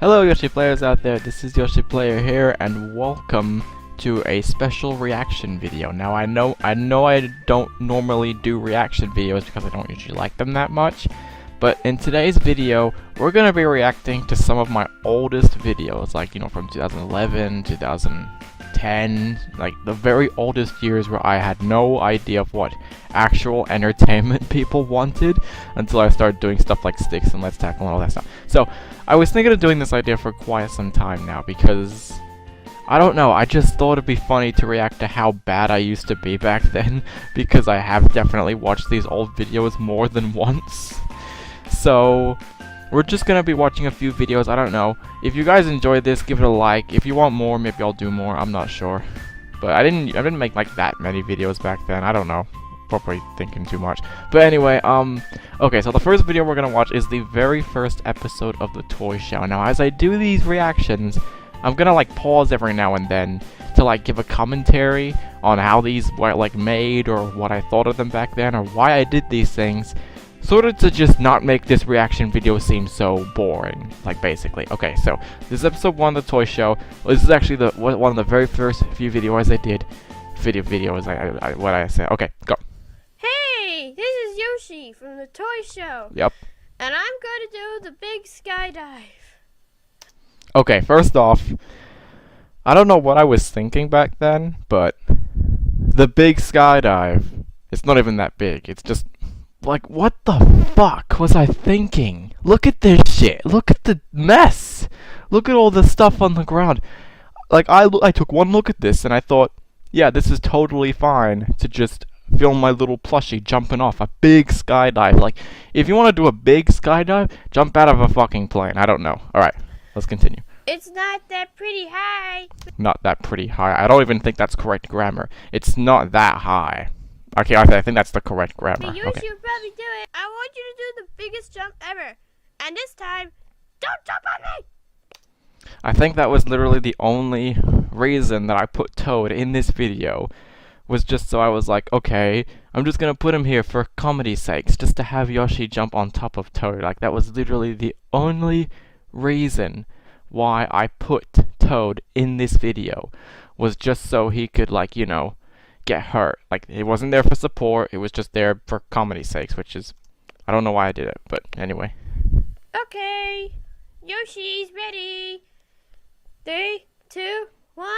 Hello Yoshi players out there, this is Yoshi Player here, and welcome to a special reaction video. Now I know I don't normally do reaction videos because I don't usually like them that much, but in today's video, we're gonna be reacting to some of my oldest videos, like, you know, from 2011, 2010, like the very oldest years where I had no idea of what actual entertainment people wanted until I started doing stuff like Sticks and Let's Tackle and all that stuff. So I was thinking of doing this idea for quite some time now because I don't know, I just thought it'd be funny to react to how bad I used to be back then, because I have definitely watched these old videos more than once. So we're just gonna be watching a few videos. I don't know. If you guys enjoyed this, give it a like. If you want more, maybe I'll do more. I'm not sure. But I didn't make like that many videos back then. I don't know. Probably thinking too much. But anyway, okay, so the first video we're gonna watch is the very first episode of the toy show. Now, as I do these reactions, I'm gonna like pause every now and then to like give a commentary on how these were like made, or what I thought of them back then, or why I did these things. Sort of to just not make this reaction video seem so boring, like, basically. Okay, so this is episode 1 of the toy show. This is actually one of the very first few videos I did. What I said. Okay, go. Hey, this is Yoshi from the toy show. Yep. And I'm going to do the big skydive. Okay, first off, I don't know what I was thinking back then, but the big skydive, it's not even that big. It's just like, what the fuck was I thinking? Look at this shit. Look at the mess. Look at all the stuff on the ground. Like, I took one look at this and I thought, yeah, this is totally fine to just film my little plushie jumping off a big skydive. Like, if you want to do a big skydive, jump out of a fucking plane. I don't know. Alright, let's continue. It's not that pretty high. Not that pretty high. I don't even think that's correct grammar. It's not that high. Okay, I think that's the correct grammar. But you should probably do it. I want you to do the biggest jump ever. And this time, don't jump on me! I think that was literally the only reason that I put Toad in this video, was just so I was like, okay, I'm just gonna put him here for comedy's sakes, just to have Yoshi jump on top of Toad. Like, that was literally the only reason why I put Toad in this video, was just so he could, like, you know, get hurt. Like, it wasn't there for support, it was just there for comedy's sakes, which is, I don't know why I did it, but anyway. Okay, Yoshi's ready. 3, 2, 1.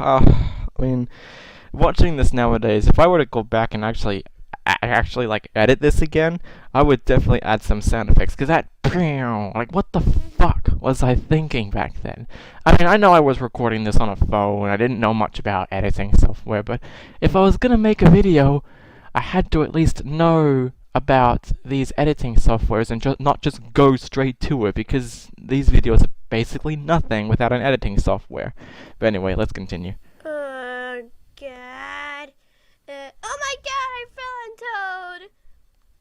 I mean, watching this nowadays, if I were to go back and actually like edit this again, I would definitely add some sound effects, because that, like, what the fuck was I thinking back then? I mean, I know I was recording this on a phone, I didn't know much about editing software, but if I was gonna make a video, I had to at least know about these editing softwares and not just go straight to it, because these videos are basically nothing without an editing software. But anyway, let's continue. Oh, God. Oh, my God, I fell on Toad.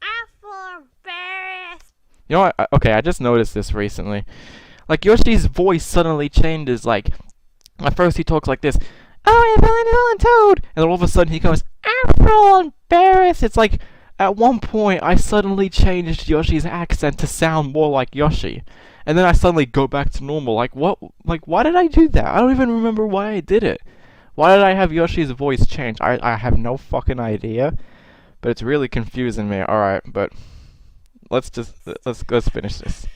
I feel embarrassed. You know what? Okay, I just noticed this recently. Like, Yoshi's voice suddenly changes. Like, at first he talks like this, "Oh, I fell on Toad," and then all of a sudden he goes, "I feel embarrassed." It's like, at one point I suddenly changed Yoshi's accent to sound more like Yoshi, and then I suddenly go back to normal. Like, what? Like, why did I do that? I don't even remember why I did it. Why did I have Yoshi's voice change? I have no fucking idea, but it's really confusing me. Alright, but let's finish this.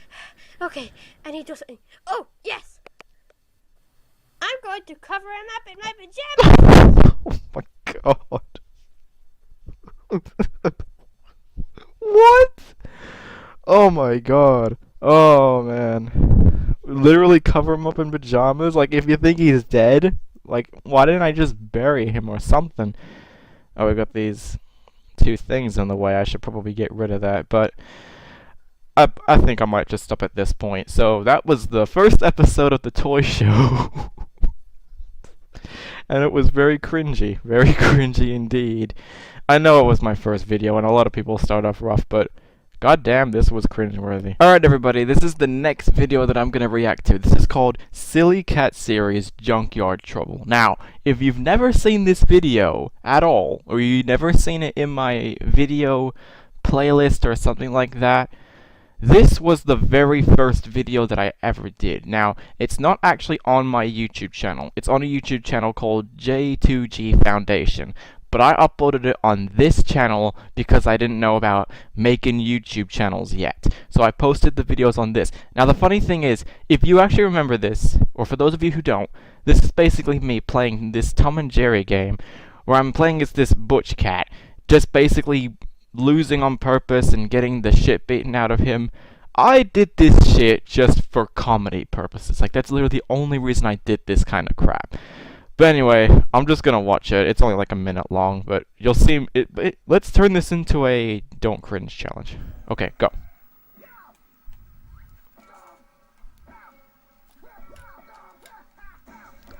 Okay, I need to say, oh, yes! I'm going to cover him up in my pajamas! Oh my god. What? Oh my god. Oh man. Literally cover him up in pajamas? Like, if you think he's dead, like, why didn't I just bury him or something? Oh, we got these 2 things in the way. I should probably get rid of that, but I think I might just stop at this point. So that was the first episode of the toy show. And it was very cringy indeed. I know it was my first video, and a lot of people start off rough, but goddamn, this was cringeworthy. Alright everybody, this is the next video that I'm gonna react to. This is called Silly Cat Series Junkyard Trouble. Now, if you've never seen this video at all, or you've never seen it in my video playlist or something like that. This was the very first video that I ever did. Now, it's not actually on my YouTube channel. It's on a YouTube channel called J2G Foundation. But I uploaded it on this channel because I didn't know about making YouTube channels yet. So I posted the videos on this. Now, the funny thing is, if you actually remember this, or for those of you who don't, this is basically me playing this Tom and Jerry game where I'm playing as this butch cat, just basically losing on purpose and getting the shit beaten out of him. I did this shit just for comedy purposes. Like, that's literally the only reason I did this kind of crap. But anyway, I'm just gonna watch it. It's only like a minute long, but you'll see it. Let's turn this into a don't cringe challenge. Okay, go.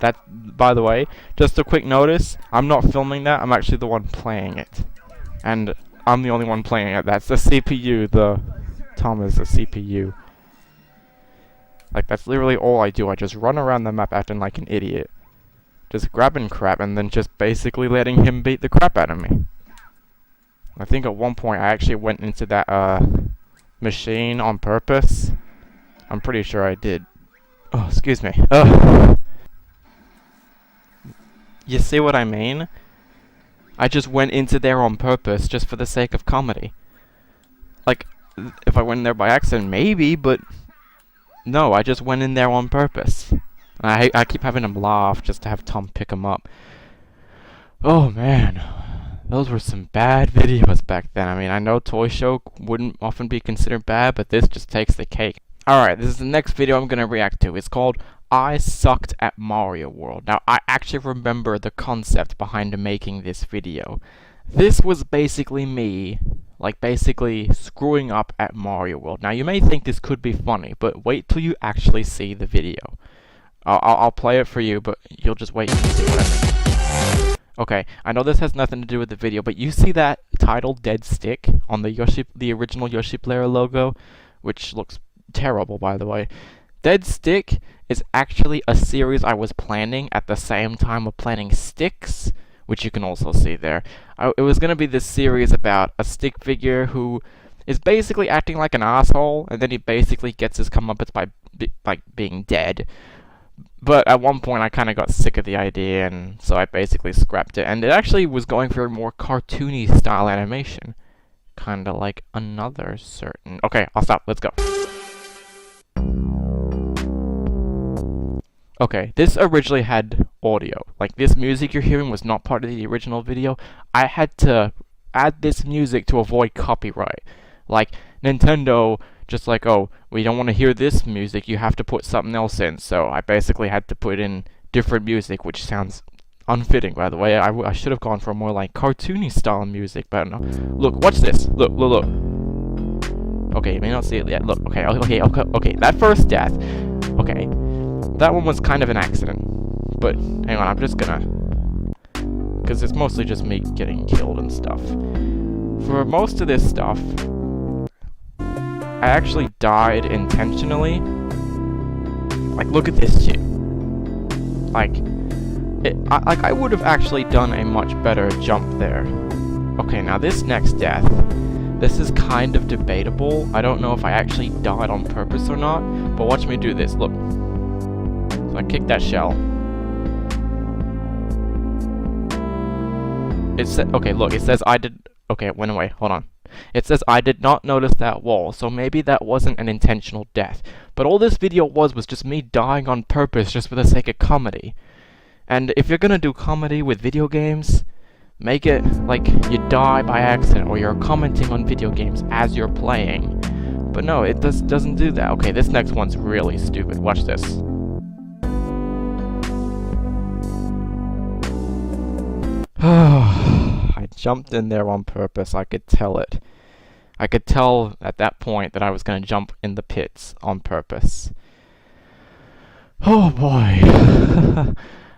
That, by the way, just a quick notice, I'm not filming that, I'm actually the one playing it. And I'm the only one playing it. That's the CPU, Tom is the CPU. Like, that's literally all I do. I just run around the map acting like an idiot. Just grabbing crap and then just basically letting him beat the crap out of me. I think at one point I actually went into that, machine on purpose. I'm pretty sure I did. Oh, excuse me. Ugh. You see what I mean? I just went into there on purpose just for the sake of comedy. Like, if I went in there by accident, maybe, but no, I just went in there on purpose. I keep having him laugh just to have Tom pick him up. Oh man, those were some bad videos back then. I mean, I know Toy Show wouldn't often be considered bad, but this just takes the cake. Alright, this is the next video I'm gonna react to. It's called I Sucked at Mario World. Now, I actually remember the concept behind making this video. This was basically me, like, basically screwing up at Mario World. Now, you may think this could be funny, but wait till you actually see the video. I'll play it for you, but you'll just wait and see what I mean. Okay, I know this has nothing to do with the video, but you see that title Dead Stick on the original Yoshi Player logo, which looks terrible, by the way. Dead Stick is actually a series I was planning at the same time of planning Sticks, which you can also see there. It was going to be this series about a stick figure who is basically acting like an asshole, and then he basically gets his comeuppance by being dead. But at one point I kind of got sick of the idea, and so I basically scrapped it. And it actually was going for a more cartoony style animation. Kind of like another certain... Okay, I'll stop. Let's go. Okay, this originally had audio. Like, this music you're hearing was not part of the original video. I had to add this music to avoid copyright. Like, Nintendo... just like, oh, we don't want to hear this music, you have to put something else in. So I basically had to put in different music, which sounds unfitting, by the way. I should have gone for more like cartoony style music, but no. Look, watch this. Look. Okay, you may not see it yet. Look, okay. That first death, okay, that one was kind of an accident. But hang on, I'm just gonna, because it's mostly just me getting killed and stuff. For most of this stuff, I actually died intentionally. Like, look at this shit. Like, I would have actually done a much better jump there. Okay, now this next death, this is kind of debatable. I don't know if I actually died on purpose or not, but watch me do this. Look. So I kicked that shell. It said, okay, look, it says I did. Okay, it went away. Hold on. It says I did not notice that wall, so maybe that wasn't an intentional death. But all this video was just me dying on purpose just for the sake of comedy. And if you're gonna do comedy with video games, make it like you die by accident or you're commenting on video games as you're playing. But no, it doesn't do that. Okay, this next one's really stupid. Watch this. I jumped in there on purpose. I could tell it. I could tell at that point that I was going to jump in the pits on purpose. Oh boy.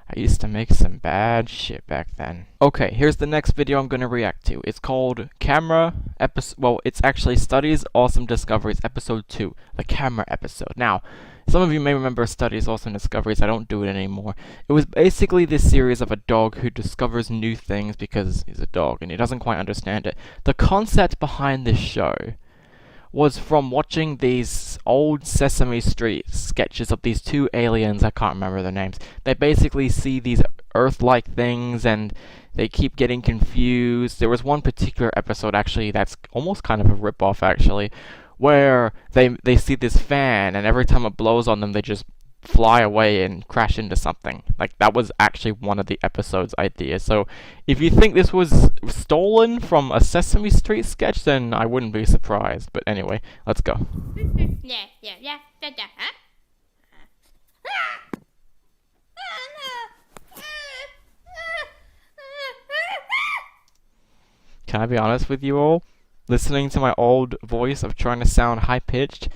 I used to make some bad shit back then. Okay, here's the next video I'm going to react to. It's called it's actually Studies Awesome Discoveries Episode 2, the camera episode. Now, Some of you may remember Studies Also Discoveries. I don't do it anymore. It was basically this series of a dog who discovers new things because he's a dog and he doesn't quite understand it. The concept behind this show was from watching these old Sesame Street sketches of these two aliens. I can't remember their names. They basically see these Earth-like things and they keep getting confused. There was one particular episode actually that's almost kind of a rip-off actually, where they see this fan and every time it blows on them they just fly away and crash into something. Like, that was actually one of the episode's ideas. So if you think this was stolen from a Sesame Street sketch, then I wouldn't be surprised. But anyway, let's go. Can I be honest with you all? Listening to my old voice of trying to sound high-pitched,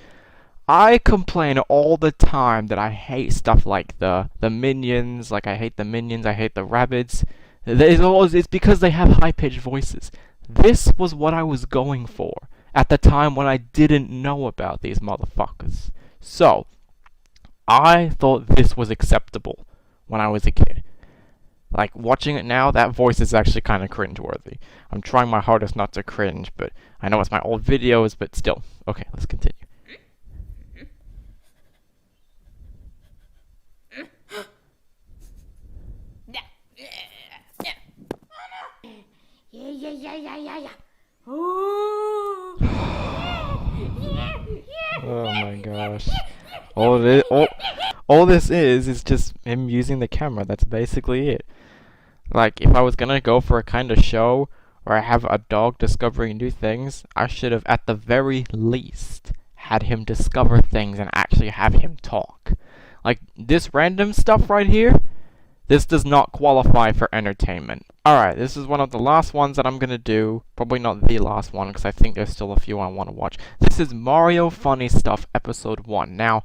I complain all the time that I hate stuff like the minions. Like, I hate the minions, I hate the rabbits. It's because they have high-pitched voices. This was what I was going for at the time when I didn't know about these motherfuckers. So, I thought this was acceptable when I was a kid. Like, watching it now, that voice is actually kind of cringe-worthy. I'm trying my hardest not to cringe, but I know it's my old videos, but still. Okay, let's continue. Yeah. Oh my gosh. All this is just him using the camera. That's basically it. Like, if I was gonna go for a kind of show where I have a dog discovering new things, I should have at the very least had him discover things and actually have him talk. Like, this random stuff right here, this does not qualify for entertainment. Alright, this is one of the last ones that I'm gonna do. Probably not the last one, because I think there's still a few I want to watch. This is Mario Funny Stuff, Episode 1. Now,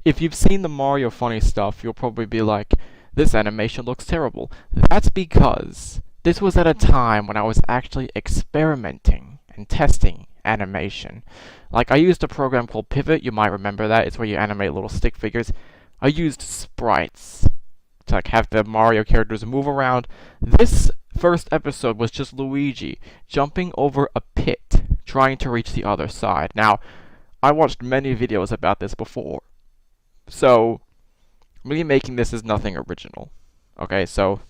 if you've seen the Mario Funny Stuff, you'll probably be like, this animation looks terrible. That's because this was at a time when I was actually experimenting and testing animation. Like, I used a program called Pivot, you might remember that. It's where you animate little stick figures. I used sprites to like have the Mario characters move around. This first episode was just Luigi jumping over a pit, trying to reach the other side. Now, I watched many videos about this before, so me making this is nothing original. Okay, so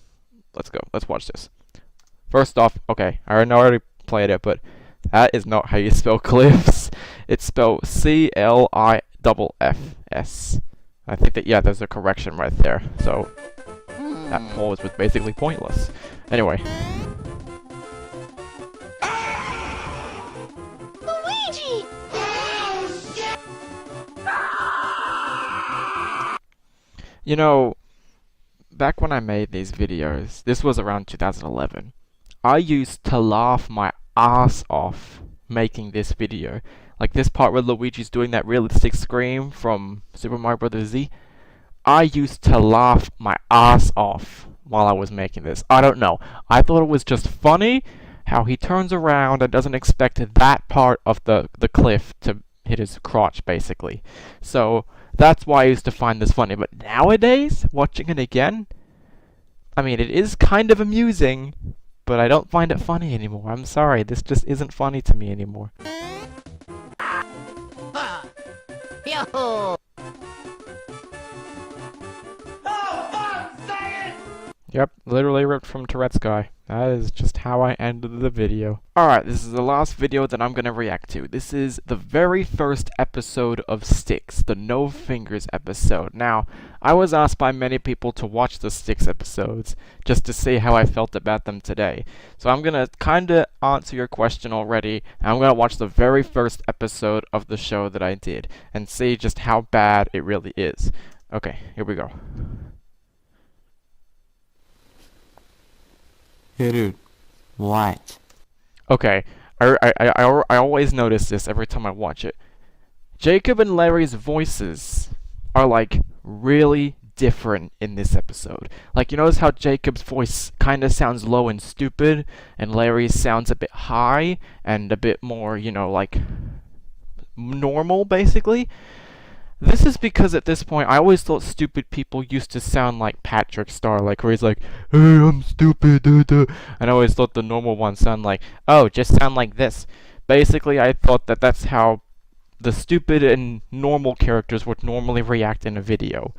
let's go. Let's watch this. First off, okay, I already played it, but that is not how you spell cliffs. It's spelled Cliffs. I think that, yeah, there's a correction right there. So that pause was basically pointless. Anyway. Luigi! You know, back when I made these videos, this was around 2011, I used to laugh my ass off making this video. Like this part where Luigi's doing that realistic scream from Super Mario Bros. Z. I used to laugh my ass off while I was making this. I don't know. I thought it was just funny how he turns around and doesn't expect that part of the cliff to hit his crotch, basically. So that's why I used to find this funny. But nowadays, watching it again, I mean, it is kind of amusing, but I don't find it funny anymore. I'm sorry, this just isn't funny to me anymore. Yo! Yep, literally ripped from Tourette's guy. That is just how I ended the video. Alright, this is the last video that I'm gonna react to. This is the very first episode of Styx, the No Fingers episode. Now, I was asked by many people to watch the Styx episodes, just to see how I felt about them today. So I'm gonna kinda answer your question already, and I'm gonna watch the very first episode of the show that I did, and see just how bad it really is. Okay, here we go. Hey dude, what? Okay, I always notice this every time I watch it. Jacob and Larry's voices are like really different in this episode. Like, you notice how Jacob's voice kind of sounds low and stupid, and Larry's sounds a bit high and a bit more, you know, like normal, basically. This is because at this point, I always thought stupid people used to sound like Patrick Star, like where he's like, "Hey, I'm stupid, duh, duh." And I always thought the normal ones sound like, "Oh, just sound like this." Basically, I thought that that's how the stupid and normal characters would normally react in a video.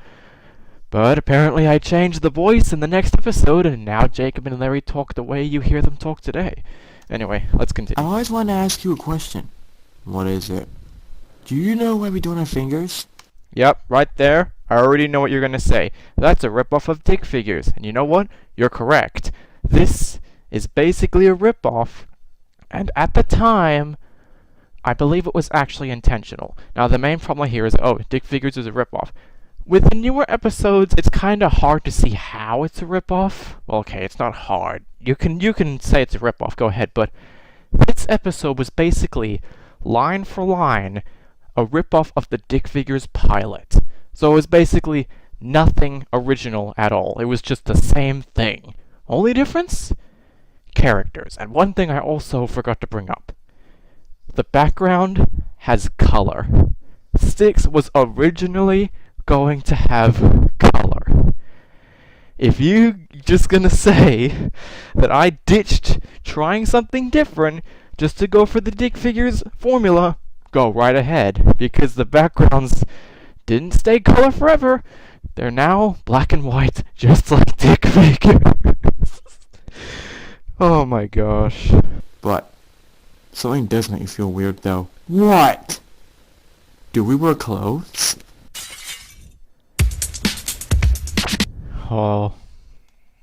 But apparently I changed the voice in the next episode, and now Jacob and Larry talk the way you hear them talk today. Anyway, let's I continue. always want to ask you a question. What is it? Do you know why we don't have fingers? Yep, right there. I already know what you're gonna say. That's a ripoff of Dig Figures. And you know what? You're correct. This is basically a ripoff, and at the time, I believe it was actually intentional. Now, the main problem here is, oh, Dig Figures is a ripoff. With the newer episodes, it's kind of hard to see how it's a ripoff. Well, okay, it's not hard. You can say it's a ripoff, go ahead, but this episode was basically, line for line, a ripoff of the Dig Figures pilot. So it was basically nothing original at all. It was just the same thing. Only difference? Characters. And one thing I also forgot to bring up. The background has color. Styx was originally going to have color. If you just gonna say that I ditched trying something different just to go for the Dig Figures formula, go right ahead, because the backgrounds didn't stay color forever. They're now black and white, just like Dig Figures. Oh my gosh. But something does make me feel weird though. What? Do we wear clothes? Oh,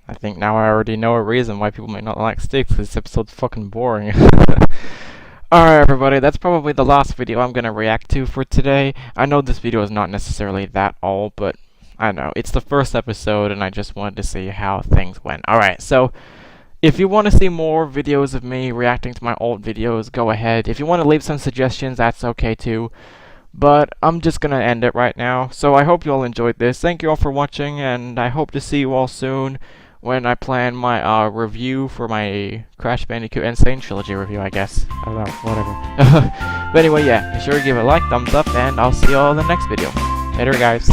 I think now I already know a reason why people might not like Styx. This episode's fucking boring. Alright everybody, that's probably the last video I'm gonna react to for today. I know this video is not necessarily that old, but I don't know, it's the first episode and I just wanted to see how things went. Alright, so if you want to see more videos of me reacting to my old videos, go ahead. If you want to leave some suggestions, that's okay too. But I'm just gonna end it right now. So I hope you all enjoyed this. Thank you all for watching, and I hope to see you all soon when I plan my review for my Crash Bandicoot Insane Trilogy review, I guess. I don't know, whatever. But anyway, yeah, be sure to give it a like, thumbs up, and I'll see you all in the next video. Later, guys.